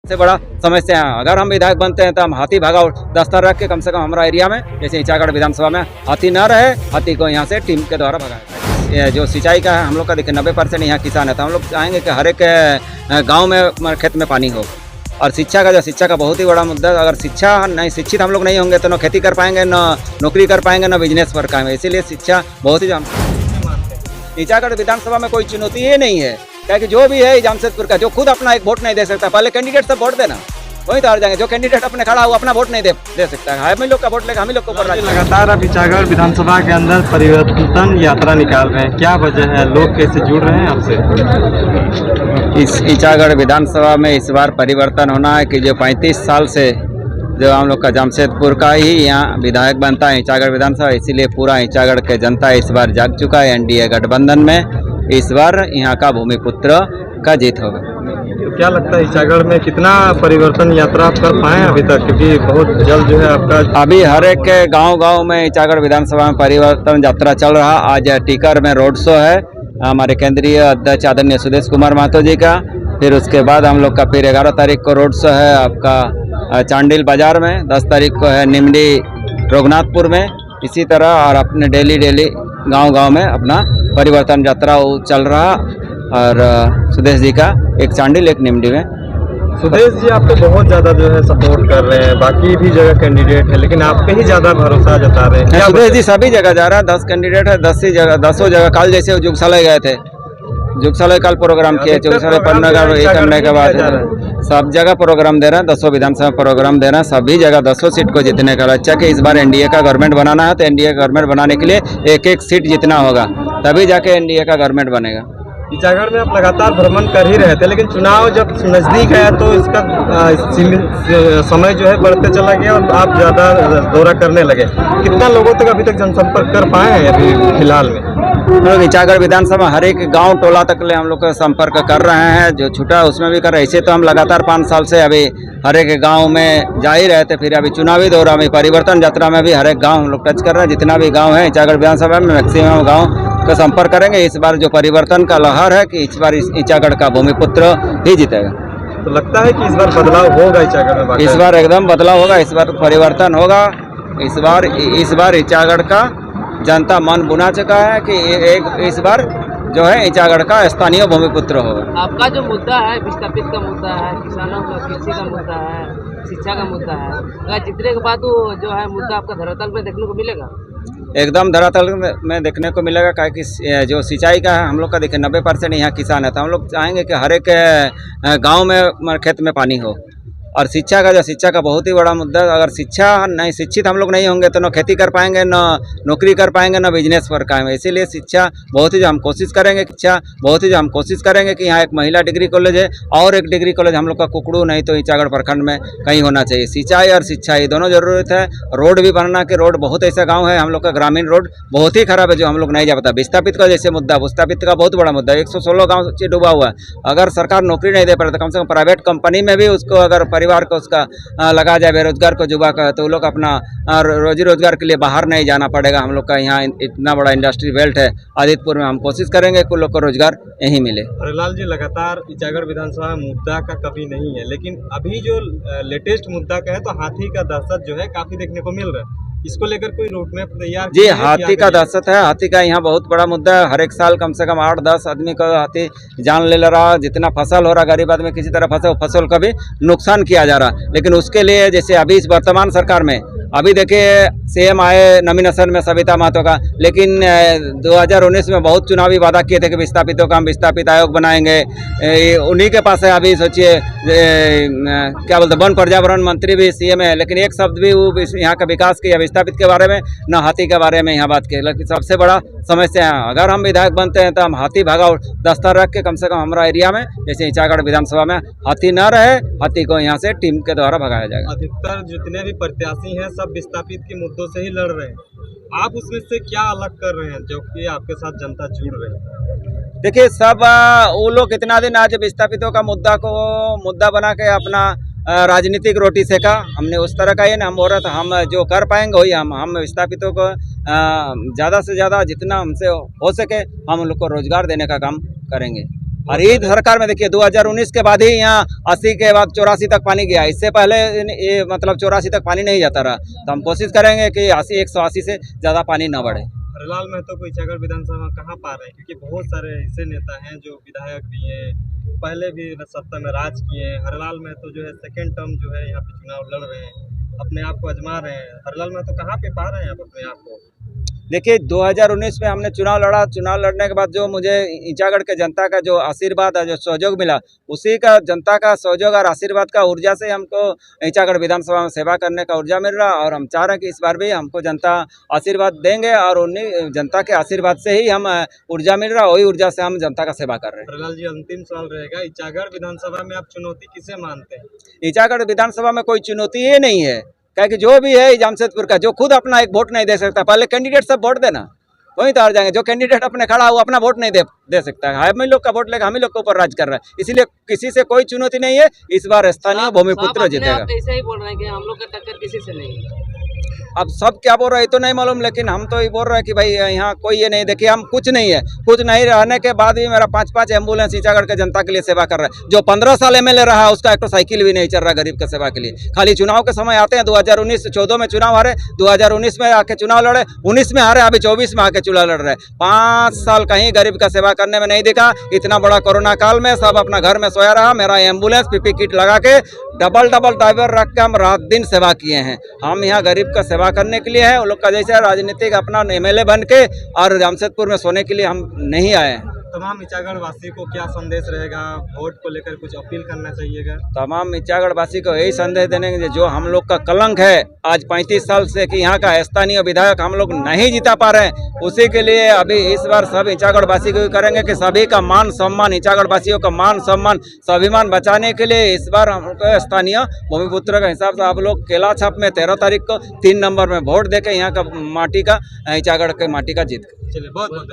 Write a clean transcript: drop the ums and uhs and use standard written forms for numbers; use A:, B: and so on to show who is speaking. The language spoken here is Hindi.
A: सबसे बड़ा समस्या है, अगर हम विधायक बनते हैं तो हम हाथी भगाओ दस्तर रख के कम से कम हमारा एरिया में, जैसे ईचागढ़ विधानसभा में हाथी न रहे, हाथी को यहाँ से टीम के द्वारा भगाया। ये जो सिंचाई का है हम लोग का देखिए 90% यहाँ किसान है, तो हम लोग चाहेंगे कि हर एक गाँव में खेत में पानी हो। और शिक्षा का बहुत ही बड़ा मुद्दा, अगर शिक्षा नहीं, शिक्षित हम लोग नहीं होंगे तो न खेती कर पाएंगे, न नौकरी कर पाएंगे, न बिजनेस कर पाएंगे। इसीलिए शिक्षा बहुत ही ईचागढ़ विधानसभा में कोई चुनौती ही नहीं है, क्या कि जो भी है जमशेदपुर का, जो खुद अपना एक वोट नहीं दे सकता, पहले कैंडिडेट सब वोट देना, वही तो हार जाएंगे। जो कैंडिडेट अपने खड़ा हुआ अपना वोट नहीं दे सकता है, हम ही लोग का वोट लेगा, हम ही लोग को ऊपर।
B: लगातार अब ईचागढ़ विधानसभा के अंदर परिवर्तन यात्रा निकाल रहे हैं, क्या वजह है, लोग कैसे जुड़ रहे हैं आपसे?
C: इस ईचागढ़ विधानसभा में इस बार परिवर्तन होना है कि जो 35 साल से जो हम लोग का जमशेदपुर का ही यहाँ विधायक बनता है ईचागढ़ विधानसभा, इसीलिए पूरा ईचागढ़ के जनता इस बार जाग चुका है। एनडीए गठबंधन में इस बार यहाँ का भूमिपुत्र का जीत होगा।
B: तो क्या लगता है ईचागढ़ में कितना परिवर्तन यात्रा आप कर पाए अभी तक, क्योंकि बहुत जल्द जो है आपका
C: अभी हर एक गांव में ईचागढ़ विधानसभा में परिवर्तन यात्रा चल रहा। आज टीकर में रोड शो है हमारे केंद्रीय अध्यक्ष आदरणीय सुदेश कुमार महतो जी का, फिर उसके बाद हम लोग का फिर 11 तारीख को रोड शो है आपका चांडिल बाजार में, 10 तारीख को है निमडी रघुनाथपुर में, इसी तरह और अपने डेली गांव में अपना परिवर्तन यात्रा चल रहा। और सुदेश जी का एक चांडिल एक निमडी में।
B: सुदेश जी आपको बहुत ज़्यादा जो है सपोर्ट कर रहे हैं, बाकी भी जगह कैंडिडेट है लेकिन आप पे ही ज़्यादा भरोसा जता रहे हैं।
C: सुदेश जी सभी जगह जा रहा है, 10 कैंडिडेट है, 10 जगह कल जैसे जुगसालय गए थे, जुगसालय कल प्रोग्राम किए, जुगसालय पन्ना करने के बाद सब जगह प्रोग्राम दे रहे हैं, 10 विधानसभा प्रोग्राम दे रहे हैं, सभी जगह 10 सीट को जीतने का लक्ष्य कि इस बार एनडीए का गवर्नमेंट बनाना है, तो एनडीए गवर्नमेंट बनाने के लिए एक सीट जीतना होगा, तभी जाके एनडीए का गवर्नमेंट बनेगा।
B: ईचागढ़ में आप लगातार भ्रमण कर ही रहे थे, लेकिन चुनाव जब नज़दीक आया तो इसका समय जो है बढ़ते चला गया और आप ज़्यादा दौरा करने लगे। कितना लोगों तक अभी तक जनसंपर्क कर पाए हैं अभी फिलहाल में?
C: लोग ईचागढ़ विधानसभा हर एक गांव टोला तक ले हम लोग का संपर्क कर रहे हैं, जो छूटा उसमें भी कर रहे हैं। ऐसे तो हम लगातार 5 साल से अभी हर एक गांव में जा ही रहे थे, फिर अभी चुनावी दौरा में परिवर्तन यात्रा में भी हर एक गांव हम लोग टच कर रहे हैं। जितना भी गांव है ईचागढ़ विधानसभा में मैक्सिमम गांव का संपर्क करेंगे। इस बार जो परिवर्तन का लहर है कि इस बार ईचागढ़ का भूमिपुत्र ही जीतेगा।
B: तो लगता है कि इस बार बदलाव होगा ईचागढ़ में?
C: इस बार एकदम बदलाव होगा, इस बार परिवर्तन होगा। इस बार ईचागढ़ का जनता मन बुना चुका है कि इस बार जो है ईचागढ़ का स्थानीय भूमिपुत्र होगा।
D: आपका जो मुद्दा है विस्थापित का मुद्दा है, किसानों का कृषि का मुद्दा है, शिक्षा का मुद्दा है, अगर जितने के बाद वो जो है मुद्दा आपका धरातल में देखने को मिलेगा?
C: एकदम धरातल में देखने को मिलेगा, क्या कि जो सिंचाई का है हम लोग का देखिए 90% यहाँ किसान है, तो हम लोग चाहेंगे कि हर एक गाँव में खेत में पानी हो। और शिक्षा का बहुत ही बड़ा मुद्दा, अगर शिक्षा नहीं, शिक्षित हम लोग नहीं होंगे तो न खेती कर पाएंगे, न नौकरी कर पाएंगे, न बिजनेस कर पाएंगे। इसीलिए शिक्षा बहुत ही हम कोशिश करेंगे कि यहाँ एक महिला डिग्री कॉलेज है और एक डिग्री कॉलेज हम लोग का कुकड़ू नहीं तो ईचागढ़ प्रखंड में कहीं होना चाहिए। सिंचाई और शिक्षा ये दोनों जरूरत है। रोड भी बनना कि रोड बहुत ऐसा गाँव है हम लोग का ग्रामीण रोड बहुत ही खराब है, जो हम लोग नहीं जा पाता। विस्थापित का जैसे मुद्दा, विस्थापित का बहुत बड़ा मुद्दा, 116 गाँव से डूबा हुआ है। अगर सरकार नौकरी नहीं दे पा रहा तो कम से कम प्राइवेट कंपनी में भी उसको अगर परिवार को उसका लगा जाए, बेरोजगार को युवा का, तो वो लोग अपना रोजी रोजगार के लिए बाहर नहीं जाना पड़ेगा। हम लोग का यहाँ इतना बड़ा इंडस्ट्री बेल्ट है आदित्यपुर में, हम कोशिश करेंगे कि लोग को रोजगार यहीं मिले।
B: हरिलाल जी, लगातार ईचागढ़ विधानसभा में मुद्दा का कभी नहीं है, लेकिन अभी जो लेटेस्ट मुद्दा का है तो हाथी का दहशत जो है काफी देखने को मिल रहा है। इसको लेकर कोई रोड मैप तैयार?
C: जी, हाथी का दहशत है, हाथी का यहाँ बहुत बड़ा मुद्दा है। हर एक साल कम से कम 8-10 आदमी का हाथी जान ले रहा। जितना फसल हो रहा गरीब आदमी किसी तरह फसल का भी नुकसान किया जा रहा। लेकिन उसके लिए जैसे अभी इस वर्तमान सरकार में अभी देखिए सीएम आए नॉमिनेशन में सविता महतो का, लेकिन 2019 में बहुत चुनावी वादा किए थे कि विस्थापितों का हम विस्थापित आयोग बनाएंगे, उन्हीं के पास है। अभी सोचिए क्या बोलते वन पर्यावरण मंत्री भी सीएम है, लेकिन एक शब्द भी वो यहाँ का विकास किया विस्थापित के बारे में, न हाथी के बारे में यहाँ बात की। लेकिन सबसे बड़ा समस्या है, अगर हम विधायक बनते हैं तो हम हाथी भगाओ दस्तर रख के कम से कम हमारा एरिया में, जैसे ईचागढ़ विधानसभा में हाथी न रहे, हाथी को यहाँ से टीम के द्वारा भगाया जाएगा।
B: अधिकतर जितने भी प्रत्याशी हैं सब विस्थापित के मुद्दों से ही लड़ रहे हैं, आप उसमें से क्या अलग कर रहे हैं जो कि आपके साथ जनता जुड़ रही है?
C: देखिए सब वो लोग इतना दिन आज विस्थापितों का मुद्दा बना के अपना राजनीतिक रोटी सेका, हमने उस तरह का ही ना, हम बोल रहे थे हम जो कर पाएंगे वही हम विस्थापितों को ज़्यादा से ज़्यादा जितना हमसे हो सके हम लोग को रोजगार देने का काम करेंगे। और ये सरकार में देखिए 2019 के बाद ही यहाँ 80 के बाद 84 तक पानी गया। इससे पहले ये मतलब 84 तक पानी नहीं जाता रहा। तो हम कोशिश करेंगे कि 180 से ज़्यादा पानी न बढ़े।
B: हरलाल महतो को इचागढ़ विधानसभा में कहाँ पा रहे हैं, क्योंकि बहुत सारे ऐसे नेता हैं जो विधायक भी हैं, पहले भी सत्ता में राज किए हैं। हरलाल महतो जो है सेकंड टर्म जो है यहाँ पे चुनाव लड़ रहे हैं, अपने आप को आजमा रहे हैं। हरलाल महतो कहाँ पे पा रहे हैं आप अपने आप को?
C: देखिए 2019 में हमने चुनाव लड़ा। चुनाव लड़ने के बाद जो मुझे ईचागढ़ के जनता का जो आशीर्वाद है, जो सहयोग मिला, उसी का जनता का सहयोग और आशीर्वाद का ऊर्जा से हमको ईचागढ़ विधानसभा में सेवा करने का ऊर्जा मिल रहा। और हम चाह रहे हैं कि इस बार भी हमको जनता आशीर्वाद देंगे और उन्हीं जनता के आशीर्वाद से ही हम ऊर्जा मिल रहा, वही ऊर्जा से हम जनता का सेवा कर रहे हैं।
B: हरलाल जी, अंतिम सवाल रहेगा, ईचागढ़ विधानसभा में आप चुनौती किसे मानते हैं?
C: ईचागढ़ विधानसभा में कोई चुनौती ही नहीं है, क्या कि जो भी है जमशेदपुर का, जो खुद अपना एक वोट नहीं दे सकता, पहले कैंडिडेट सब वोट देना, वहीं तो हार जाएंगे। जो कैंडिडेट अपने खड़ा वो अपना वोट नहीं दे सकता है। हम ही लोग का वोट लेकर हम ही लोग के ऊपर राज कर रहा है, इसीलिए किसी से कोई चुनौती नहीं है। इस बार स्थानीय भूमिपुत्र जीतेगा।
D: आप ऐसे ही बोल रहे हैं कि हम लोग का टक्कर किसी से नहीं है।
C: अब सब क्या बोल रहे हैं तो नहीं मालूम, लेकिन हम तो ये बोल रहे हैं कि भाई यहाँ कोई ये नहीं, देखिए हम कुछ नहीं है, कुछ नहीं रहने के बाद भी मेरा 5-5 एम्बुलेंस ईचागढ़ के जनता के लिए सेवा कर रहा है। जो 15 साल एमएलए रहा उसका एक तो साइकिल भी नहीं चल रहा गरीब के सेवा के लिए। खाली चुनाव के समय आते हैं, 2014 में चुनाव हारे, 2019 में आके चुनाव लड़े, 19 में हारे, अभी 24 में आके चुनाव लड़ रहे। 5 साल कहीं गरीब का सेवा करने में नहीं दिखा। इतना बड़ा कोरोना काल में सब अपना घर में सोया रहा। मेरा एम्बुलेंस पीपी किट लगा के डबल ड्राइवर रख के हम रात दिन सेवा किए हैं। हम यहाँ गरीब का सेवा करने के लिए है, लोग का जैसे राजनीतिक अपना एमएलए बन के और जमशेदपुर में सोने के लिए हम नहीं आए हैं।
B: तमाम ईचागढ़ वासी को क्या संदेश रहेगा, वोट को लेकर कुछ अपील करना चाहिएगा?
C: तमाम ईचागढ़ वासी को यही संदेश देने के जो हम लोग का कलंक है आज 35 साल से कि यहाँ का स्थानीय विधायक हम लोग नहीं जीता पा रहे हैं, उसी के लिए अभी इस बार सब ईचागढ़ वासी को करेंगे कि सभी का मान सम्मान, ईचागढ़ वासियों का मान सम्मान स्वाभिमान बचाने के लिए इस बार हमको स्थानीय भूमिपुत्र के हिसाब से आप लोग केला छाप में 13 तारीख को 3 नंबर में वोट देके यहाँ का माटी का, ईचागढ़ के माटी का जीत।
B: चलिए, बहुत बहुत